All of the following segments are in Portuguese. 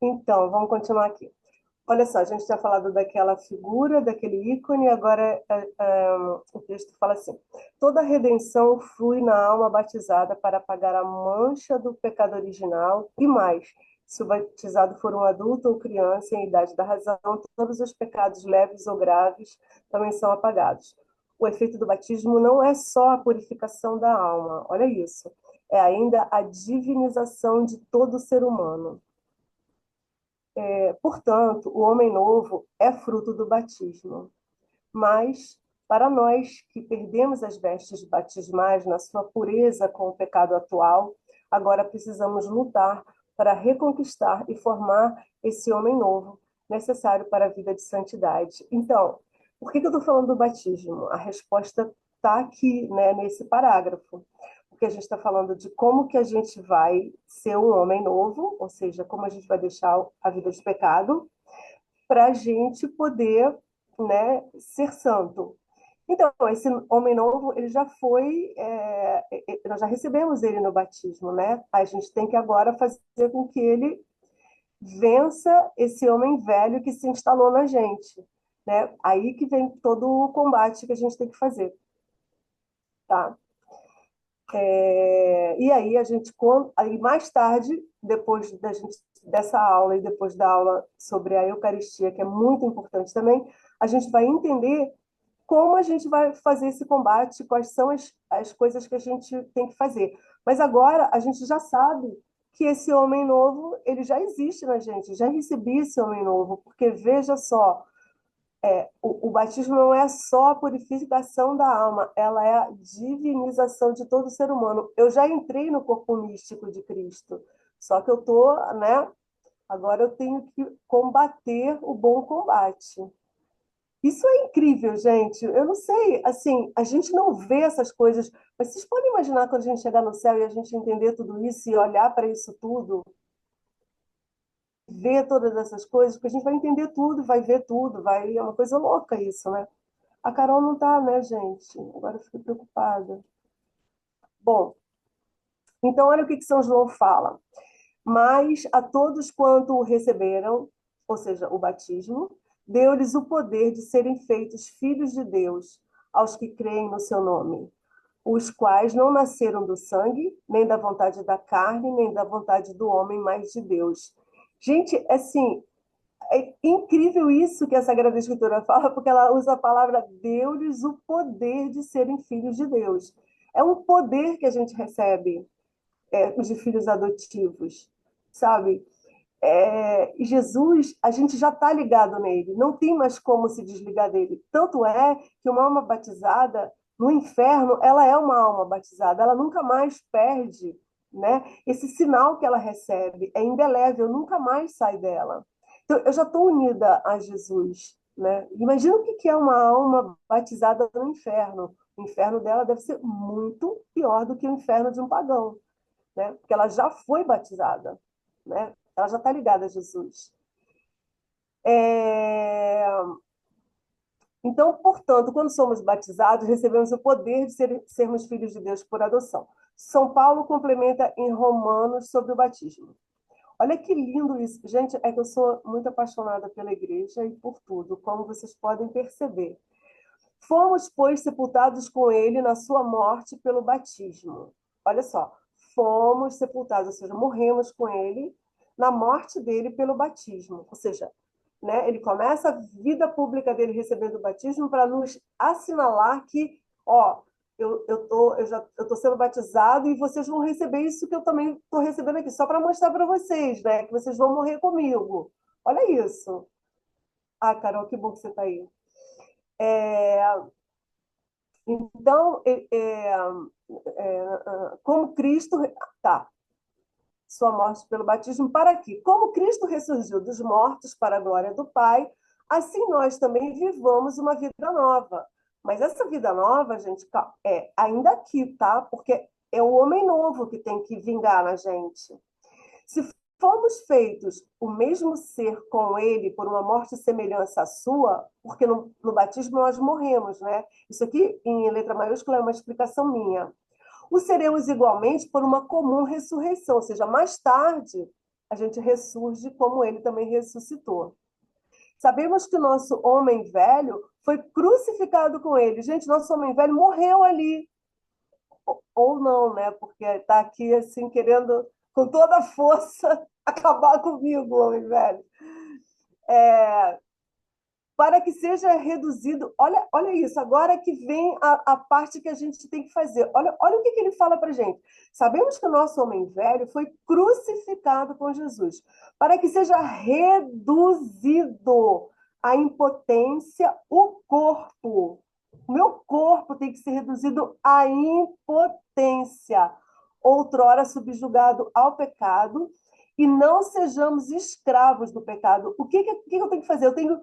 Então, vamos continuar aqui. Olha só, a gente tinha falado daquela figura, daquele ícone, agora o texto fala assim: toda redenção flui na alma batizada para apagar a mancha do pecado original e mais. Se o batizado for um adulto ou criança em idade da razão, todos os pecados leves ou graves também são apagados. O efeito do batismo não é só a purificação da alma, olha isso, é ainda a divinização de todo ser humano. Portanto, o homem novo é fruto do batismo. Mas, para nós que perdemos as vestes batismais na sua pureza com o pecado atual, agora precisamos lutar para reconquistar e formar esse homem novo, necessário para a vida de santidade. Então, por que eu estou falando do batismo? A resposta está aqui, né, nesse parágrafo. Porque a gente está falando de como que a gente vai ser um homem novo, ou seja, como a gente vai deixar a vida de pecado, para a gente poder, né, ser santo. Então, esse homem novo, ele já foi, nós já recebemos ele no batismo, né? A gente tem que agora fazer com que ele vença esse homem velho que se instalou na gente, né? Aí que vem todo o combate que a gente tem que fazer, tá? E aí a gente, aí mais tarde, depois dessa aula e depois da aula sobre a Eucaristia, que é muito importante também, a gente vai entender como a gente vai fazer esse combate, quais são as coisas que a gente tem que fazer. Mas agora a gente já sabe que esse homem novo, ele já existe na gente, já recebi esse homem novo, porque veja só, o batismo não é só a purificação da alma, ela é a divinização de todo ser humano. Eu já entrei no corpo místico de Cristo, só que eu tô, né? Agora eu tenho que combater o bom combate. Isso é incrível, gente. Eu não sei, assim, a gente não vê essas coisas, mas vocês podem imaginar quando a gente chegar no céu e a gente entender tudo isso e olhar para isso tudo, ver todas essas coisas, porque a gente vai entender tudo, vai ver tudo, vai, é uma coisa louca isso, né? A Carol não tá, né, gente? Agora eu fiquei preocupada. Bom, então olha o que São João fala. Mas a todos quanto o receberam, ou seja, o batismo, deu-lhes o poder de serem feitos filhos de Deus, aos que creem no seu nome, os quais não nasceram do sangue, nem da vontade da carne, nem da vontade do homem, mas de Deus. Gente, assim, é incrível isso que a Sagrada Escritura fala, porque ela usa a palavra deu-lhes o poder de serem filhos de Deus. É um poder que a gente recebe, de filhos adotivos, sabe? Jesus, a gente já está ligado nele, não tem mais como se desligar dele. Tanto é que uma alma batizada no inferno, ela é uma alma batizada, ela nunca mais perde, né? Esse sinal que ela recebe é indelével, nunca mais sai dela. Então, eu já estou unida a Jesus, né? Imagina o que é uma alma batizada no inferno. O inferno dela deve ser muito pior do que o inferno de um pagão, né? Porque ela já foi batizada, né? Ela já está ligada a Jesus. É... Então, portanto, quando somos batizados, recebemos o poder de sermos filhos de Deus por adoção. São Paulo complementa em Romanos sobre o batismo. Olha que lindo isso. Gente, é que eu sou muito apaixonada pela igreja e por tudo, como vocês podem perceber. Fomos, pois, sepultados com ele na sua morte pelo batismo. Olha só, fomos sepultados, ou seja, morremos com ele na morte dele pelo batismo. Ou seja, né, ele começa a vida pública dele recebendo o batismo para nos assinalar que, ó, eu tô sendo batizado e vocês vão receber isso que eu também estou recebendo aqui, só para mostrar para vocês, né, que vocês vão morrer comigo. Olha isso. Ah, Carol, que bom que você está aí. Então, como Cristo, tá, sua morte pelo batismo, para quê? Como Cristo ressurgiu dos mortos para a glória do Pai, assim nós também vivamos uma vida nova. Mas essa vida nova, gente, é ainda aqui, tá? Porque é o homem novo que tem que vingar na gente. Se fomos feitos o mesmo ser com ele por uma morte e semelhança à sua, porque no batismo nós morremos, né? Isso aqui, em letra maiúscula, é uma explicação minha. O seremos igualmente por uma comum ressurreição, ou seja, mais tarde, a gente ressurge como ele também ressuscitou. Sabemos que o nosso homem velho foi crucificado com ele. Gente, nosso homem velho morreu ali. Ou não, né? Porque está aqui assim querendo com toda a força acabar comigo, homem velho. Para que seja reduzido. Olha isso, agora que vem a parte que a gente tem que fazer. Olha o que ele fala para a gente. Sabemos que o nosso homem velho foi crucificado com Jesus, para que seja reduzido a impotência, o corpo. O meu corpo tem que ser reduzido à impotência, outrora subjugado ao pecado, e não sejamos escravos do pecado. O que eu tenho que fazer? Eu tenho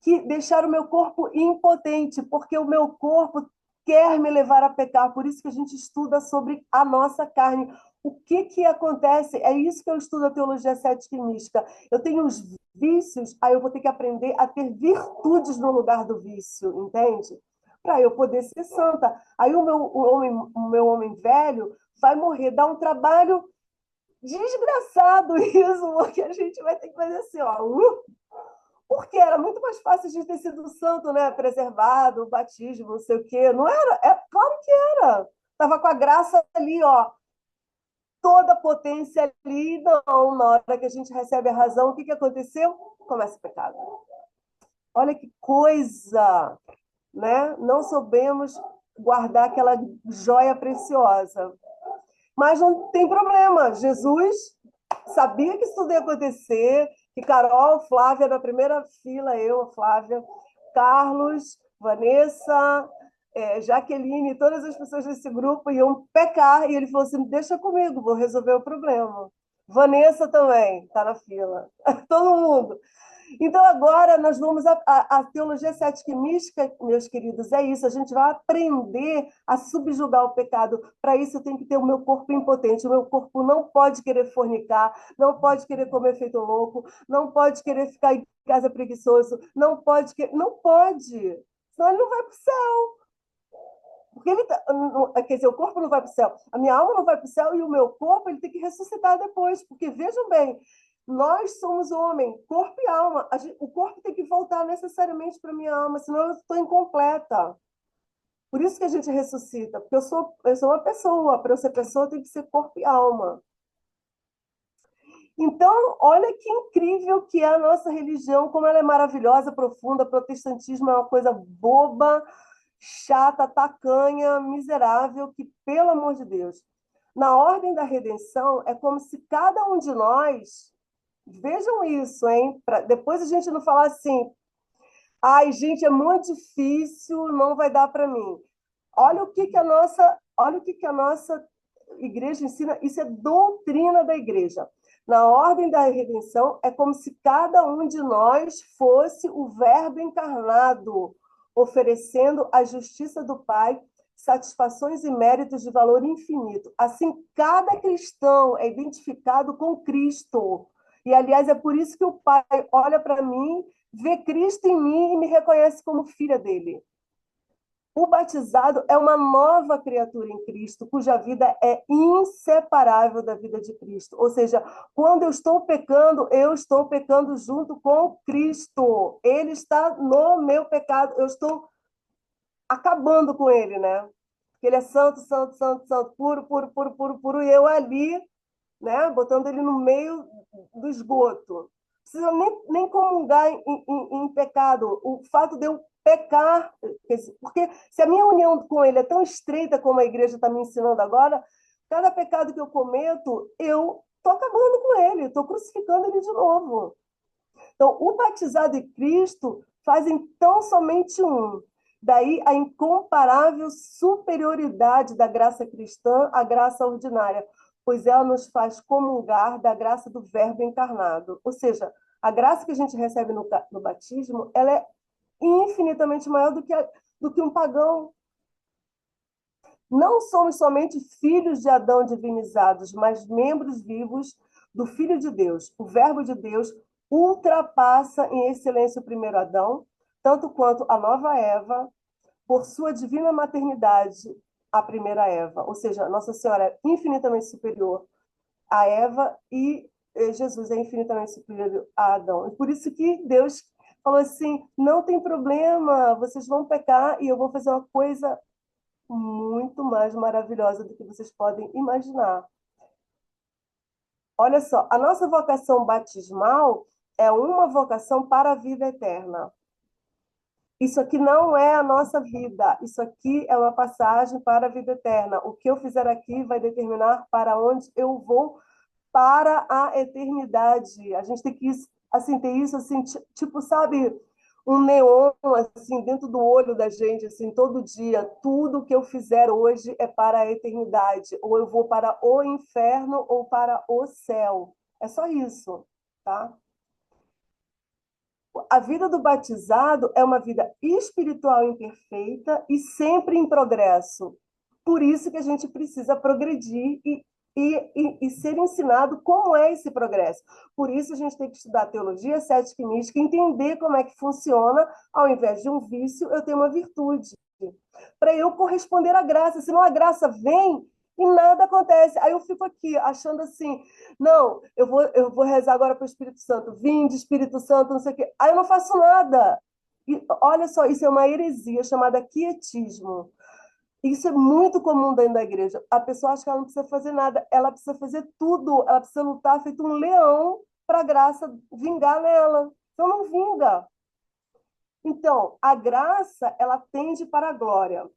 que deixar o meu corpo impotente, porque o meu corpo quer me levar a pecar. Por isso que a gente estuda sobre a nossa carne. O que acontece? É isso que eu estudo a teologia cética e mística. Eu tenho os vícios, aí eu vou ter que aprender a ter virtudes no lugar do vício, entende? Para eu poder ser santa. Aí o meu homem velho vai morrer, dá um trabalho desgraçado isso, porque a gente vai ter que fazer assim, ó, porque era muito mais fácil a gente ter sido santo, né? Preservado, o batismo, não sei o quê. Não era? É claro que era. Estava com a graça ali, ó, toda a potência ali. Não, na hora que a gente recebe a razão, o que aconteceu? Começa o pecado. Olha que coisa, né? Não soubemos guardar aquela joia preciosa. Mas não tem problema. Jesus sabia que isso tudo ia acontecer, que Carol, Flávia, na primeira fila, eu, Flávia, Carlos, Vanessa, Jaqueline, todas as pessoas desse grupo iam pecar, e ele falou assim, deixa comigo, vou resolver o problema. Vanessa também está na fila, todo mundo. Então, agora nós vamos a teologia cética e mística, meus queridos, é isso. A gente vai aprender a subjugar o pecado. Para isso, eu tenho que ter o meu corpo impotente. O meu corpo não pode querer fornicar, não pode querer comer feito louco, não pode querer ficar em casa preguiçoso, não pode. Não pode. Senão ele não vai para o céu. Porque ele, quer dizer, o corpo não vai para o céu, a minha alma não vai para o céu e o meu corpo ele tem que ressuscitar depois. Porque vejam bem, nós somos homem, corpo e alma. O corpo tem que voltar necessariamente para a minha alma, senão eu estou incompleta. Por isso que a gente ressuscita, porque eu sou uma pessoa, para eu ser pessoa tem que ser corpo e alma. Então, olha que incrível que é a nossa religião, como ela é maravilhosa, profunda. O protestantismo é uma coisa boba, chata, tacanha, miserável, que, pelo amor de Deus, na ordem da redenção, é como se cada um de nós, vejam isso, hein? Depois a gente não falar assim, ai, gente, é muito difícil, não vai dar para mim. Olha o que a nossa igreja ensina, isso é doutrina da igreja. Na ordem da redenção, é como se cada um de nós fosse o Verbo encarnado, oferecendo à justiça do Pai satisfações e méritos de valor infinito. Assim, cada cristão é identificado com Cristo. E, aliás, é por isso que o Pai olha para mim, vê Cristo em mim e me reconhece como filha dele. O batizado é uma nova criatura em Cristo, cuja vida é inseparável da vida de Cristo. Ou seja, quando eu estou pecando junto com Cristo. Ele está no meu pecado, eu estou acabando com ele, né? Porque ele é santo, santo, santo, santo, puro, puro, puro, puro, puro, e eu ali, né, botando ele no meio do esgoto. Não precisa nem comungar em pecado. O fato de eu pecar, porque se a minha união com ele é tão estreita como a igreja está me ensinando agora, cada pecado que eu cometo, eu estou acabando com ele, estou crucificando ele de novo. Então, o batizado e Cristo fazem tão somente um. Daí a incomparável superioridade da graça cristã à graça ordinária, pois ela nos faz comungar da graça do Verbo encarnado. Ou seja, a graça que a gente recebe no batismo, ela é infinitamente maior do que um pagão. Não somos somente filhos de Adão divinizados, mas membros vivos do Filho de Deus. O Verbo de Deus ultrapassa em excelência o primeiro Adão, tanto quanto a nova Eva, por sua divina maternidade, à primeira Eva. Ou seja, Nossa Senhora é infinitamente superior a Eva e Jesus é infinitamente superior a Adão. E por isso que Deus falou assim: não tem problema, vocês vão pecar e eu vou fazer uma coisa muito mais maravilhosa do que vocês podem imaginar. Olha só, a nossa vocação batismal é uma vocação para a vida eterna. Isso aqui não é a nossa vida, isso aqui é uma passagem para a vida eterna. O que eu fizer aqui vai determinar para onde eu vou para a eternidade. A gente tem que assim ter isso assim, tipo, sabe, um neon assim dentro do olho da gente assim todo dia. Tudo que eu fizer hoje é para a eternidade, ou eu vou para o inferno ou para o céu. É só isso, tá? A vida do batizado é uma vida espiritual imperfeita e sempre em progresso. Por isso que a gente precisa progredir e ser ensinado como é esse progresso. Por isso a gente tem que estudar teologia cética e mística, entender como é que funciona. Ao invés de um vício, eu tenho uma virtude. Para eu corresponder à graça. Senão a graça vem e nada acontece. Aí eu fico aqui achando assim, não, eu vou rezar agora para o Espírito Santo, vinde Espírito Santo, não sei o quê. Aí eu não faço nada. E olha só, isso é uma heresia chamada quietismo. Isso é muito comum dentro da igreja. A pessoa acha que ela não precisa fazer nada, ela precisa fazer tudo, ela precisa lutar feito um leão para a graça vingar nela. Então não vinga. Então, a graça, ela tende para a glória.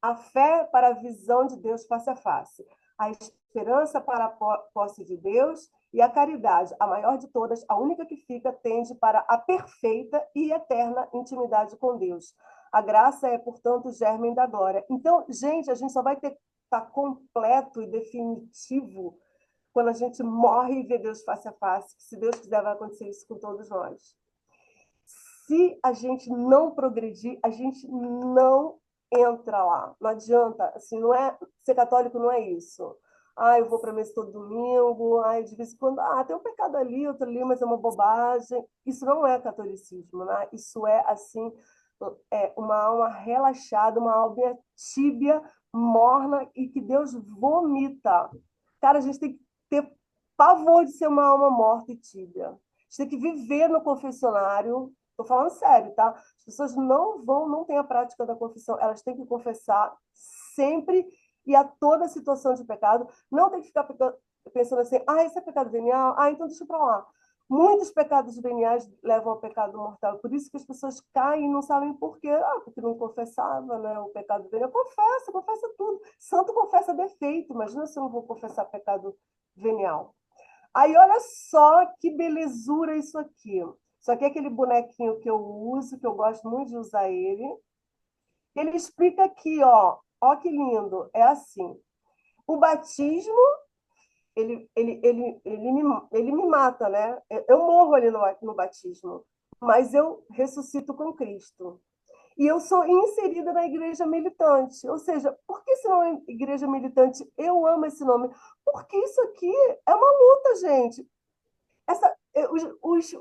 A fé para a visão de Deus face a face, a esperança para a posse de Deus e a caridade, a maior de todas, a única que fica, tende para a perfeita e eterna intimidade com Deus. A graça é, portanto, o germe da glória. Então, gente, a gente só vai ter estar completo e definitivo quando a gente morre e vê Deus face a face. Se Deus quiser, vai acontecer isso com todos nós. Se a gente não progredir, a gente não entra lá. Não adianta, assim, não é ser católico não é isso. Ah, eu vou para a missa todo domingo, ah, de vez em quando, tem um pecado ali, outro ali, mas é uma bobagem. Isso não é catolicismo, né? Isso é assim, uma alma relaxada, uma alma tíbia, morna e que Deus vomita. Cara, a gente tem que ter pavor de ser uma alma morta e tíbia. A gente tem que viver no confessionário. Estou falando sério, tá? As pessoas não têm a prática da confissão, elas têm que confessar sempre e a toda situação de pecado. Não tem que ficar pensando assim, esse é pecado venial, então deixa para lá. Muitos pecados veniais levam ao pecado mortal, por isso que as pessoas caem e não sabem por quê. Porque não confessava, né? O pecado venial. Confessa tudo. Santo confessa defeito, imagina se eu não vou confessar pecado venial. Aí olha só que belezura isso aqui. Isso aqui é aquele bonequinho que eu uso, que eu gosto muito de usar ele. Ele explica aqui, ó que lindo. É assim: o batismo, ele me mata, né? Eu morro ali no batismo, mas eu ressuscito com Cristo. E eu sou inserida na igreja militante. Ou seja, por que esse nome é igreja militante? Eu amo esse nome. Porque isso aqui é uma luta, gente.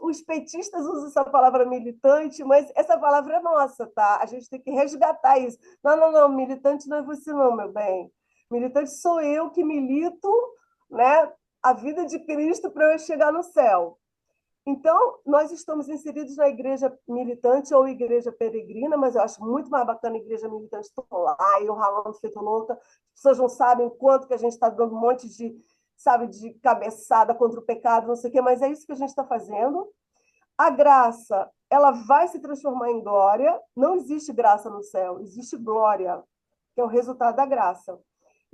Os petistas usam essa palavra militante, mas essa palavra é nossa, tá? A gente tem que resgatar isso. Não, não, não, militante não é você não, meu bem. Militante sou eu que milito, né, a vida de Cristo para eu chegar no céu. Então, nós estamos inseridos na igreja militante ou igreja peregrina, mas eu acho muito mais bacana a igreja militante. Estou lá, eu ralando feito louca. As pessoas não sabem quanto que a gente está dando um monte de, sabe, de cabeçada contra o pecado, não sei o quê, mas é isso que a gente está fazendo. A graça, ela vai se transformar em glória. Não existe graça no céu, existe glória, que é o resultado da graça.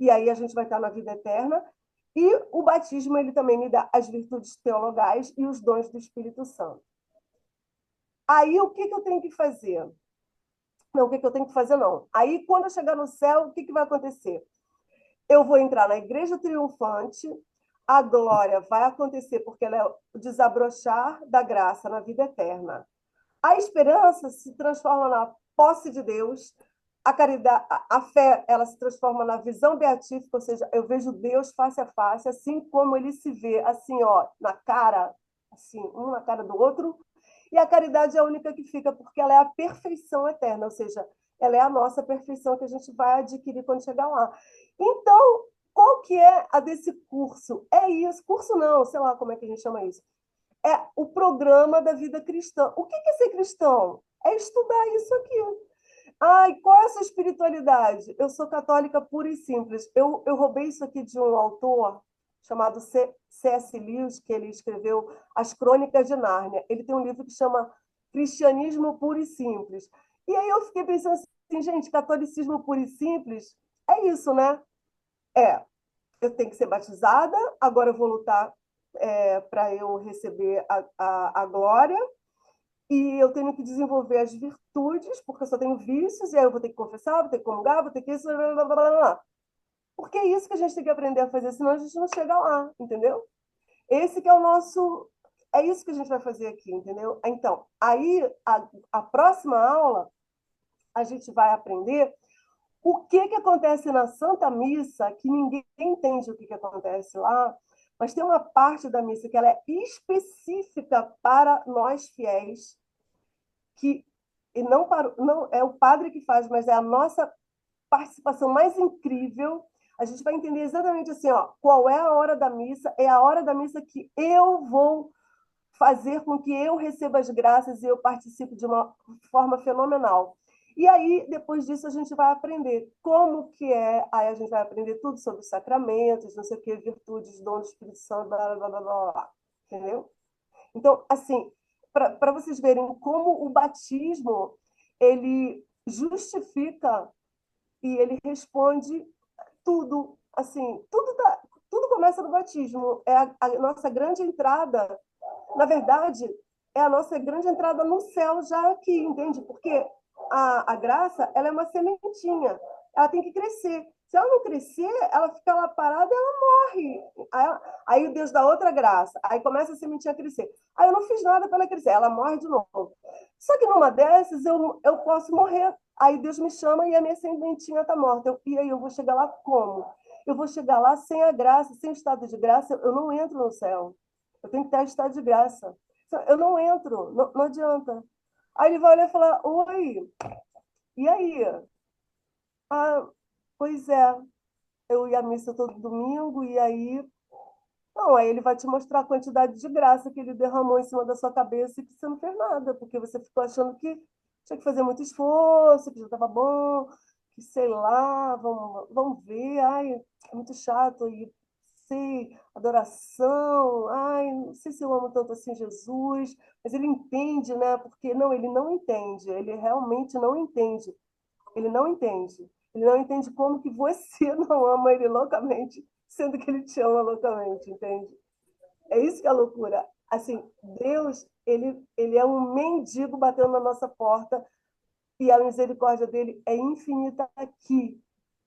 E aí a gente vai estar na vida eterna. E o batismo, ele também me dá as virtudes teologais e os dons do Espírito Santo. Aí, o que eu tenho que fazer? Não, o que eu tenho que fazer, não. Aí, quando eu chegar no céu, o que vai acontecer? Eu vou entrar na igreja triunfante, a glória vai acontecer, porque ela é o desabrochar da graça na vida eterna. A esperança se transforma na posse de Deus, a caridade, a fé, ela se transforma na visão beatífica, ou seja, eu vejo Deus face a face, assim como ele se vê, assim, ó, na cara, assim, um na cara do outro. E a caridade é a única que fica, porque ela é a perfeição eterna, ou seja, ela é a nossa perfeição que a gente vai adquirir quando chegar lá. Então, qual que é a desse curso? É isso, curso não, sei lá como é que a gente chama isso. É o programa da vida cristã. O que é ser cristão? É estudar isso aqui. Ai, qual é a sua espiritualidade? Eu sou católica pura e simples. Eu roubei isso aqui de um autor chamado C.S. Lewis, que ele escreveu As Crônicas de Nárnia. Ele tem um livro que chama Cristianismo Puro e Simples. E aí eu fiquei pensando assim, gente, catolicismo puro e simples é isso, né? É, eu tenho que ser batizada, agora eu vou lutar para eu receber a glória, e eu tenho que desenvolver as virtudes, porque eu só tenho vícios, e aí eu vou ter que confessar, vou ter que comungar, vou ter que isso, blá, blá, blá, blá, blá. Porque é isso que a gente tem que aprender a fazer, senão a gente não chega lá, entendeu? Esse que é o nosso... É isso que a gente vai fazer aqui, entendeu? Então, aí, a próxima aula, a gente vai aprender o que que acontece na Santa Missa, que ninguém entende o que que acontece lá, mas tem uma parte da missa que ela é específica para nós fiéis, que e não, para, não é o padre que faz, mas é a nossa participação mais incrível. A gente vai entender exatamente assim, ó, qual é a hora da missa, é a hora da missa que eu vou fazer com que eu receba as graças e eu participe de uma forma fenomenal. E aí, depois disso, a gente vai aprender como que é, aí a gente vai aprender tudo sobre os sacramentos, não sei o que, virtudes, dom do Espírito Santo, blá, blá, blá, blá, blá, entendeu? Então, assim, para vocês verem como o batismo, ele justifica e ele responde tudo, assim, tudo começa no batismo. É a nossa grande entrada, na verdade, é a nossa grande entrada no céu já aqui, entende? Porque a graça, ela é uma sementinha, ela tem que crescer. Se ela não crescer, ela fica lá parada e ela morre. Aí o Deus dá outra graça, aí começa a sementinha a crescer. Aí eu não fiz nada para ela crescer, ela morre de novo. Só que numa dessas eu posso morrer. Aí Deus me chama e a minha sementinha está morta. E aí eu vou chegar lá como? Eu vou chegar lá sem a graça, sem o estado de graça, eu não entro no céu. Eu tenho que ter estado de graça. Eu não entro, não, não adianta. Aí ele vai olhar e falar: Oi, e aí? Ah, pois é, eu ia à missa todo domingo, e aí. Não, aí ele vai te mostrar a quantidade de graça que ele derramou em cima da sua cabeça e que você não fez nada, porque você ficou achando que tinha que fazer muito esforço, que já estava bom, que sei lá, vamos ver, ai, é muito chato, e sei, adoração, ai, não sei se eu amo tanto assim Jesus, mas ele entende, né? Porque não, ele não entende, ele realmente não entende, ele não entende. Ele não entende como que você não ama ele loucamente, sendo que ele te ama loucamente, entende? É isso que é a loucura. Assim, Deus, ele é um mendigo batendo na nossa porta e a misericórdia dele é infinita aqui.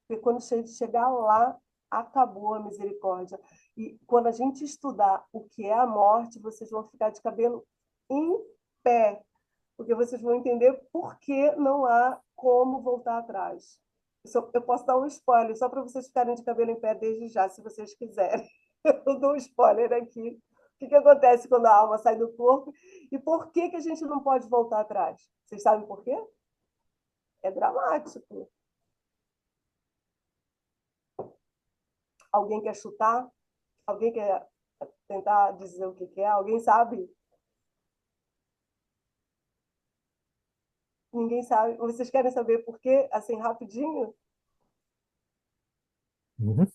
Porque quando chegar lá, acabou a misericórdia. E quando a gente estudar o que é a morte, vocês vão ficar de cabelo em pé, porque vocês vão entender por que não há como voltar atrás. Eu posso dar um spoiler, só para vocês ficarem de cabelo em pé desde já, se vocês quiserem. Eu dou um spoiler aqui. O que, que acontece quando a alma sai do corpo e por que, que a gente não pode voltar atrás? Vocês sabem por quê? É dramático. Alguém quer chutar? Alguém quer tentar dizer o que que é? Alguém sabe? Ninguém sabe. Vocês querem saber por quê? Assim, rapidinho? Uhum.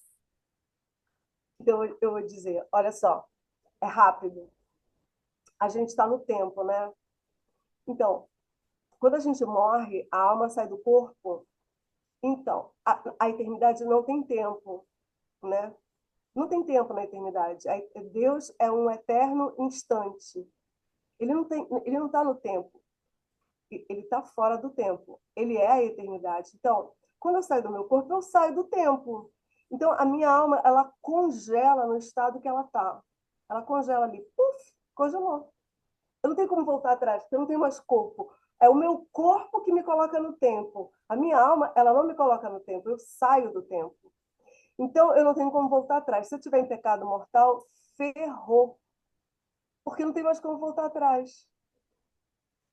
Então, eu vou dizer, olha só, é rápido. A gente está no tempo, né? Então, quando a gente morre, a alma sai do corpo. Então, a eternidade não tem tempo, né? Não tem tempo na eternidade. Deus é um eterno instante. Ele não está no tempo. Ele está fora do tempo. Ele é a eternidade. Então, quando eu saio do meu corpo, eu saio do tempo. Então, a minha alma, ela congela no estado que ela está. Ela congela ali. Puf, congelou. Eu não tenho como voltar atrás, porque eu não tenho mais corpo. É o meu corpo que me coloca no tempo. A minha alma, ela não me coloca no tempo. Eu saio do tempo. Então, eu não tenho como voltar atrás. Se eu tiver em pecado mortal, ferrou. Porque não tem mais como voltar atrás.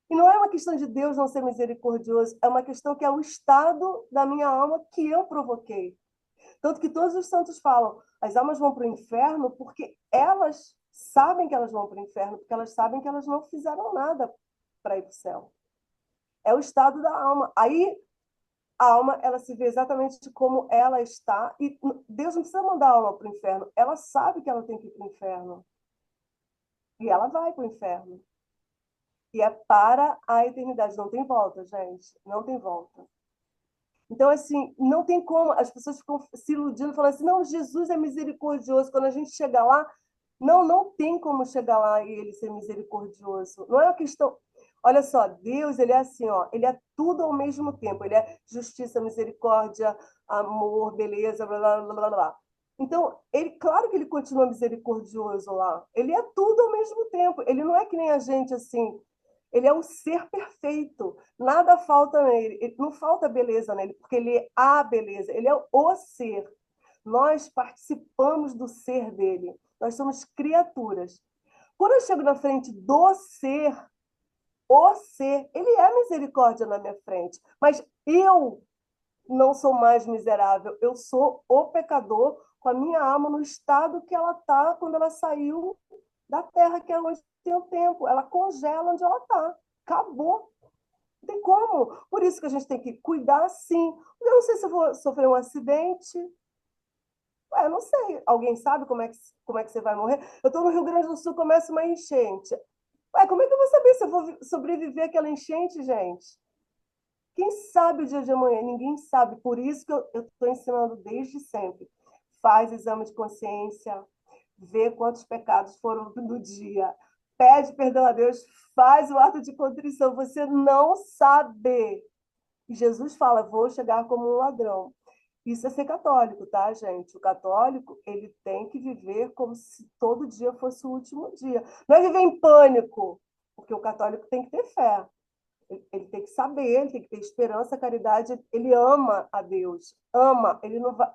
E não é uma questão de Deus não ser misericordioso, é uma questão que é o estado da minha alma que eu provoquei. Tanto que todos os santos falam, as almas vão para o inferno porque elas sabem que elas vão para o inferno, porque elas sabem que elas não fizeram nada para ir para o céu. É o estado da alma. Aí a alma, ela se vê exatamente como ela está, e Deus não precisa mandar a alma para o inferno, ela sabe que ela tem que ir para o inferno, e ela vai para o inferno. E é para a eternidade, não tem volta, gente, não tem volta. Então, assim, não tem como, as pessoas ficam se iludindo, falando assim, não, Jesus é misericordioso, quando a gente chega lá, não tem como chegar lá e ele ser misericordioso. Não é uma questão. Olha só, Deus, ele é assim, ó, ele é tudo ao mesmo tempo. Ele é justiça, misericórdia, amor, beleza, blá, blá, blá, blá, blá. Então, ele, claro que ele continua misericordioso lá. Ele é tudo ao mesmo tempo. Ele não é que nem a gente, assim. Ele é o ser perfeito. Nada falta nele. Não falta beleza nele, porque ele é a beleza. Ele é o ser. Nós participamos do ser dele. Nós somos criaturas. Quando eu chego na frente do ser, o ser, ele é misericórdia na minha frente. Mas eu não sou mais miserável. Eu sou o pecador com a minha alma no estado que ela está quando ela saiu da terra, que é onde tem o tempo. Ela congela onde ela está. Acabou. Não tem como. Por isso que a gente tem que cuidar, sim. Eu não sei se eu vou sofrer um acidente. Ué, eu não sei. Alguém sabe como é que você vai morrer? Eu estou no Rio Grande do Sul, começa uma enchente. Ué, como é que eu vou saber se eu vou sobreviver àquela enchente, gente? Quem sabe o dia de amanhã? Ninguém sabe. Por isso que eu estou ensinando desde sempre. Faz exame de consciência, vê quantos pecados foram no dia, pede perdão a Deus, faz o ato de contrição. Você não sabe. E Jesus fala: vou chegar como um ladrão. Isso é ser católico, tá, gente? O católico, ele tem que viver como se todo dia fosse o último dia. Não é viver em pânico, porque o católico tem que ter fé. Ele tem que saber, ele tem que ter esperança, caridade. Ele ama a Deus, ama. Ele não vai.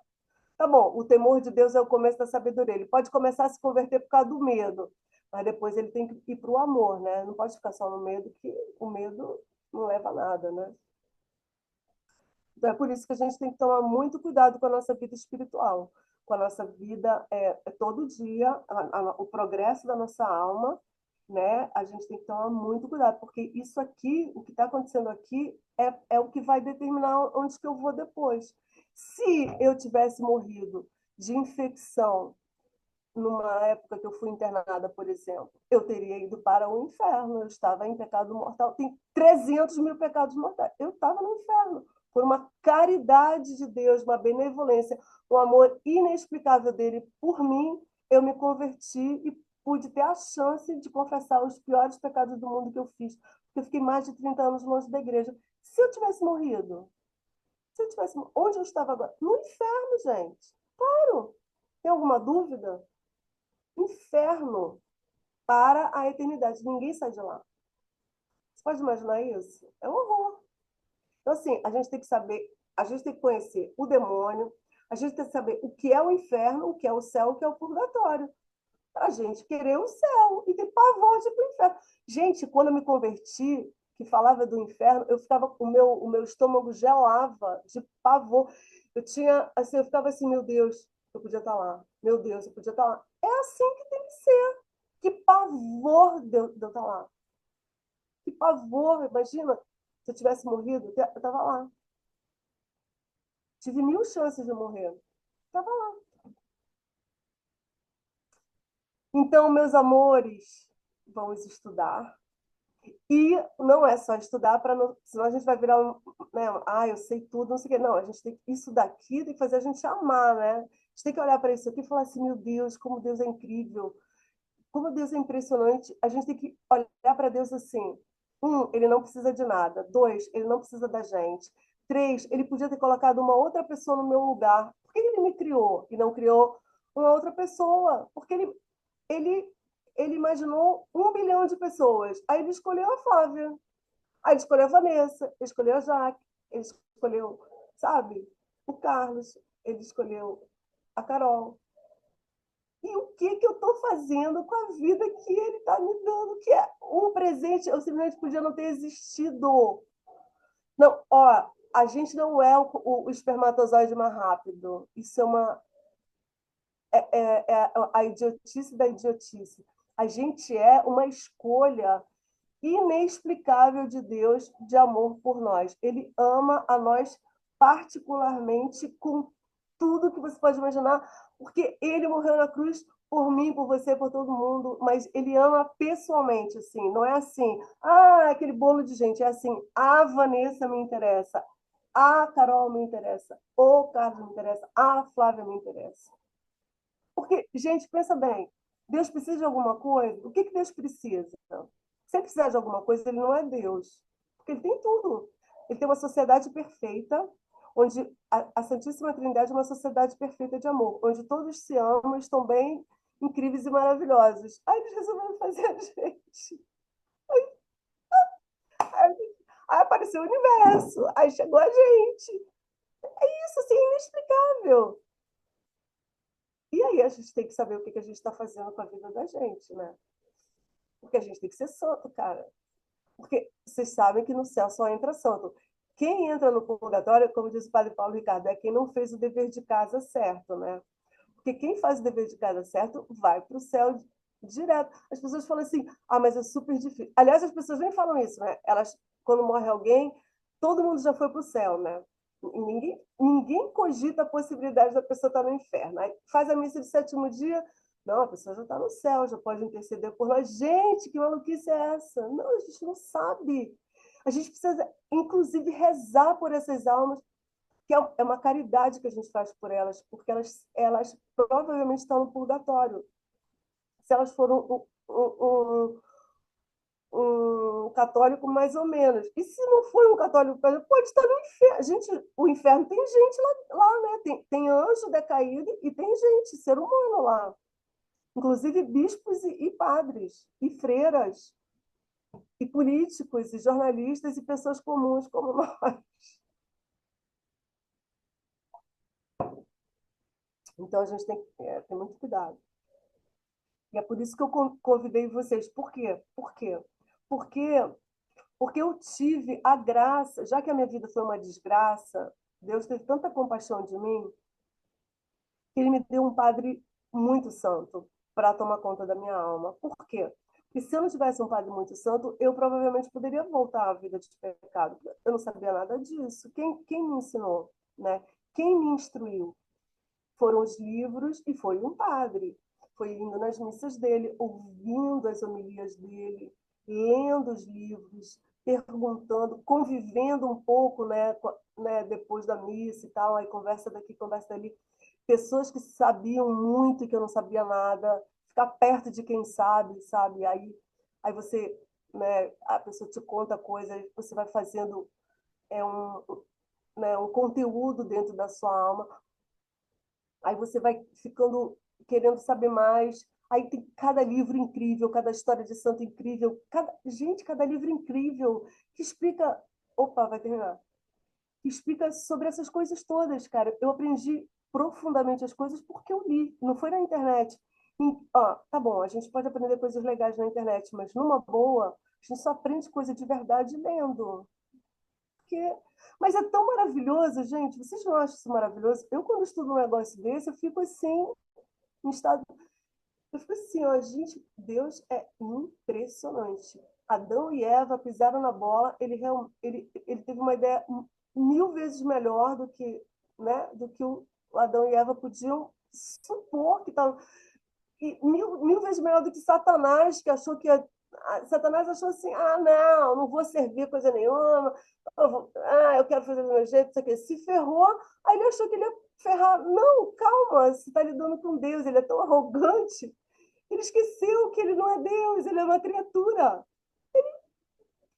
Tá bom, o temor de Deus é o começo da sabedoria. Ele pode começar a se converter por causa do medo, mas depois ele tem que ir para o amor, né? Não pode ficar só no medo, que o medo não leva a nada, né? Então é por isso que a gente tem que tomar muito cuidado com a nossa vida espiritual, com a nossa vida todo dia, o progresso da nossa alma, né? A gente tem que tomar muito cuidado, porque isso aqui, o que está acontecendo aqui, é o que vai determinar onde que eu vou depois. Se eu tivesse morrido de infecção numa época que eu fui internada, por exemplo, eu teria ido para o inferno. Eu estava em pecado mortal. Tem 300 mil pecados mortais. Eu estava no inferno. Por uma caridade de Deus, uma benevolência, um amor inexplicável dele por mim, eu me converti e pude ter a chance de confessar os piores pecados do mundo que eu fiz. Porque eu fiquei mais de 30 anos longe da igreja. Se eu tivesse morrido, se eu tivesse... Onde eu estava agora? No inferno, gente. Claro. Tem alguma dúvida? Inferno para a eternidade. Ninguém sai de lá. Você pode imaginar isso? É um horror. Então, assim, a gente tem que saber, a gente tem que conhecer o demônio, a gente tem que saber o que é o inferno, o que é o céu, o que é o purgatório. Para a gente querer o céu e ter pavor de ir para o inferno. Gente, quando eu me converti, que falava do inferno, eu ficava, o meu estômago gelava de pavor. Eu tinha, assim, eu ficava assim, meu Deus, eu podia estar lá. Meu Deus, eu podia estar lá. É assim que tem que ser. Que pavor de eu estar lá. Que pavor, imagina, se eu tivesse morrido, eu estava lá. Tive 1000 chances de morrer. Estava lá. Então, meus amores, vamos estudar. E não é só estudar para não, senão a gente vai virar um, né, eu sei tudo, não sei o quê. Não, a gente tem isso daqui tem que fazer a gente amar, né? A gente tem que olhar para isso aqui e falar assim, meu Deus, como Deus é incrível, como Deus é impressionante. A gente tem que olhar para Deus assim. Ele não precisa de nada. Dois, ele não precisa da gente. Três, ele podia ter colocado uma outra pessoa no meu lugar. Por que ele me criou e não criou uma outra pessoa? Porque ele, ele imaginou 1 bilhão de pessoas. Aí ele escolheu a Flávia. Aí ele escolheu a Vanessa, ele escolheu a Jaque, ele escolheu, sabe, o Carlos, ele escolheu a Carol. E o que que eu estou fazendo com a vida que ele está me dando? Que é um presente, eu simplesmente podia não ter existido. Não, ó, A gente não é o espermatozoide mais rápido. Isso é uma a idiotice da idiotice. A gente é uma escolha inexplicável de Deus de amor por nós. Ele ama a nós particularmente com tudo que você pode imaginar, porque ele morreu na cruz por mim, por você, por todo mundo, mas ele ama pessoalmente, assim, não é assim, aquele bolo de gente, é assim, a Vanessa me interessa, a Carol me interessa, o Carlos me interessa, a Flávia me interessa. Porque, gente, pensa bem, Deus precisa de alguma coisa? O que que Deus precisa? Se ele precisar de alguma coisa, ele não é Deus. Porque ele tem tudo. Ele tem uma sociedade perfeita, onde a Santíssima Trindade é uma sociedade perfeita de amor, onde todos se amam, estão bem, incríveis e maravilhosos. Aí eles resolveram fazer a gente. Aí, aí apareceu o universo, aí chegou a gente. Isso, assim, é inexplicável. E aí a gente tem que saber o que a gente está fazendo com a vida da gente, né? Porque a gente tem que ser santo, cara. Porque vocês sabem que no céu só entra santo. Quem entra no purgatório, como diz o padre Paulo Ricardo, é quem não fez o dever de casa certo, né? Porque quem faz o dever de casa certo vai para o céu direto. As pessoas falam assim, mas é super difícil. Aliás, as pessoas nem falam isso, né? Elas, quando morre alguém, todo mundo já foi para o céu, né? Ninguém cogita a possibilidade da pessoa estar no inferno. Aí faz a missa de sétimo dia, não, a pessoa já está no céu, já pode interceder por nós. Gente, que maluquice é essa? Não, a gente não sabe. A gente precisa, inclusive, rezar por essas almas, que é uma caridade que a gente faz por elas, porque elas provavelmente estão no purgatório. Se elas foram um católico mais ou menos. E se não for um católico, pode estar no inferno. Gente, o inferno tem gente lá, né? Tem anjo decaído e tem gente, ser humano lá. Inclusive bispos e padres, e freiras, e políticos, e jornalistas, e pessoas comuns como nós. Então a gente tem que ter muito cuidado. E é por isso que eu convidei vocês. Por quê? Por quê? Porque, porque eu tive a graça, já que a minha vida foi uma desgraça, Deus teve tanta compaixão de mim, que ele me deu um padre muito santo para tomar conta da minha alma. Por quê? Porque se eu não tivesse um padre muito santo, eu provavelmente poderia voltar à vida de pecado. Eu não sabia nada disso. Quem me ensinou? Né? Quem me instruiu? Foram os livros e foi um padre. Foi indo nas missas dele, ouvindo as homilias dele, lendo os livros, perguntando, convivendo um pouco, né, depois da missa e tal, aí conversa daqui, conversa dali. Pessoas que sabiam muito e que eu não sabia nada, ficar perto de quem sabe? Aí você, né, a pessoa te conta coisas, você vai fazendo um, né, um conteúdo dentro da sua alma. Aí você vai ficando querendo saber mais. Aí tem cada livro incrível, cada história de santo incrível, cada livro incrível que explica. Opa, vai terminar. Que explica sobre essas coisas todas, cara. Eu aprendi profundamente as coisas porque eu li, não foi na internet. Tá bom, a gente pode aprender coisas legais na internet, mas numa boa, a gente só aprende coisa de verdade lendo. Porque... Mas é tão maravilhoso, gente. Vocês não acham isso maravilhoso? Eu, quando estudo um negócio desse, eu fico assim, em estado. Eu fico assim, ó, gente, Deus é impressionante. Adão e Eva pisaram na bola, ele teve uma ideia mil vezes melhor do que, né, do que o Adão e Eva podiam supor que estavam. E mil vezes melhor do que Satanás, que achou que Satanás achou assim, não vou servir coisa nenhuma, eu quero fazer do meu jeito, isso aqui. Se ferrou, aí ele achou que ele ia ferrar. Não, calma, você está lidando com Deus, ele é tão arrogante, ele esqueceu que ele não é Deus, ele é uma criatura.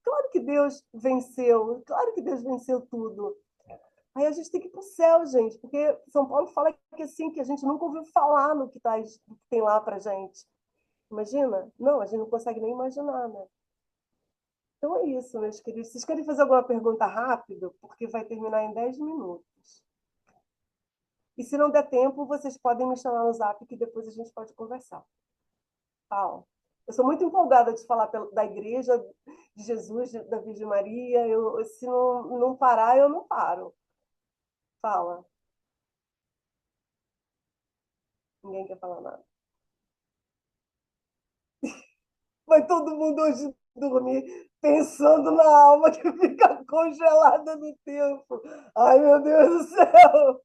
Claro que Deus venceu, claro que Deus venceu tudo. Aí a gente tem que ir para o céu, gente, porque São Paulo fala que assim, que a gente nunca ouviu falar no que tem lá para gente. Imagina? Não, a gente não consegue nem imaginar, né? Então é isso, meus queridos. Vocês querem fazer alguma pergunta rápido? Porque vai terminar em 10 minutos. E se não der tempo, vocês podem me chamar no zap que depois a gente pode conversar. Tchau. Eu sou muito empolgada de falar da igreja, de Jesus, da Virgem Maria. Se não parar, eu não paro. Fala. Ninguém quer falar nada. Vai todo mundo hoje dormir pensando na alma que fica congelada no tempo. Ai, meu Deus do céu!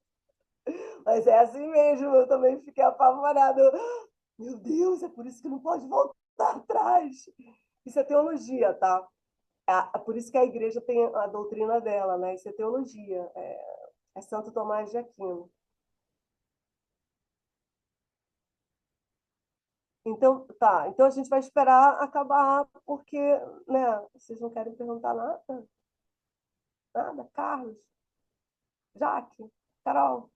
Mas é assim mesmo, eu também fiquei apavorada. Meu Deus, é por isso que não pode voltar atrás. Isso é teologia, tá? É por isso que a igreja tem a doutrina dela, né? Isso é teologia. É Santo Tomás de Aquino. Então, tá. Então a gente vai esperar acabar, porque, né? Vocês não querem perguntar nada? Nada? Carlos, Jaque, Carol.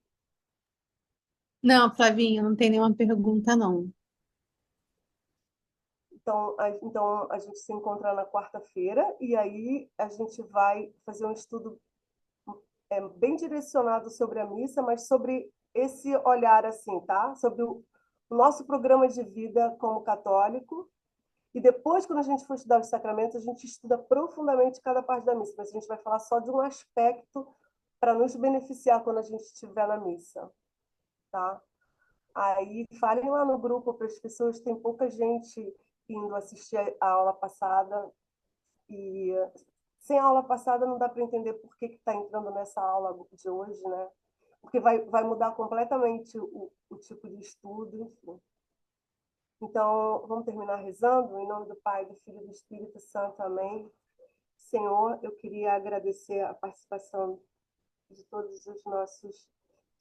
Não, Flavinha, não tem nenhuma pergunta, não. Então a gente se encontra na quarta-feira e aí a gente vai fazer um estudo bem direcionado sobre a missa, mas sobre esse olhar assim, tá? Sobre o nosso programa de vida como católico. E depois, quando a gente for estudar os sacramentos, a gente estuda profundamente cada parte da missa, mas a gente vai falar só de um aspecto para nos beneficiar quando a gente estiver na missa, tá? Aí falem lá no grupo para as pessoas, tem pouca gente indo assistir a aula passada e sem a aula passada não dá para entender por que está entrando nessa aula de hoje, né? Porque vai mudar completamente o tipo de estudo, enfim. Então, vamos terminar rezando? Em nome do Pai, do Filho e do Espírito Santo. Amém. Senhor, eu queria agradecer a participação de todos os nossos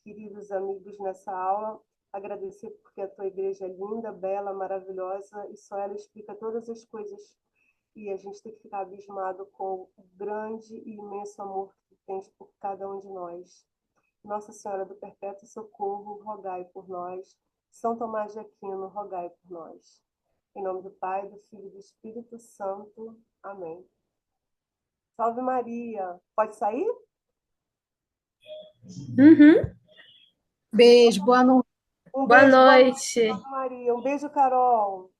queridos amigos nessa aula. Agradecer porque a tua igreja é linda, bela, maravilhosa e só ela explica todas as coisas. E a gente tem que ficar abismado com o grande e imenso amor que tu tens por cada um de nós. Nossa Senhora do Perpétuo Socorro, rogai por nós. São Tomás de Aquino, rogai por nós. Em nome do Pai, do Filho e do Espírito Santo. Amém. Salve Maria. Pode sair? Uhum. Beijo, boa noite. Um Boa beijo, boa noite, noite. Salve Maria. Um beijo, Carol.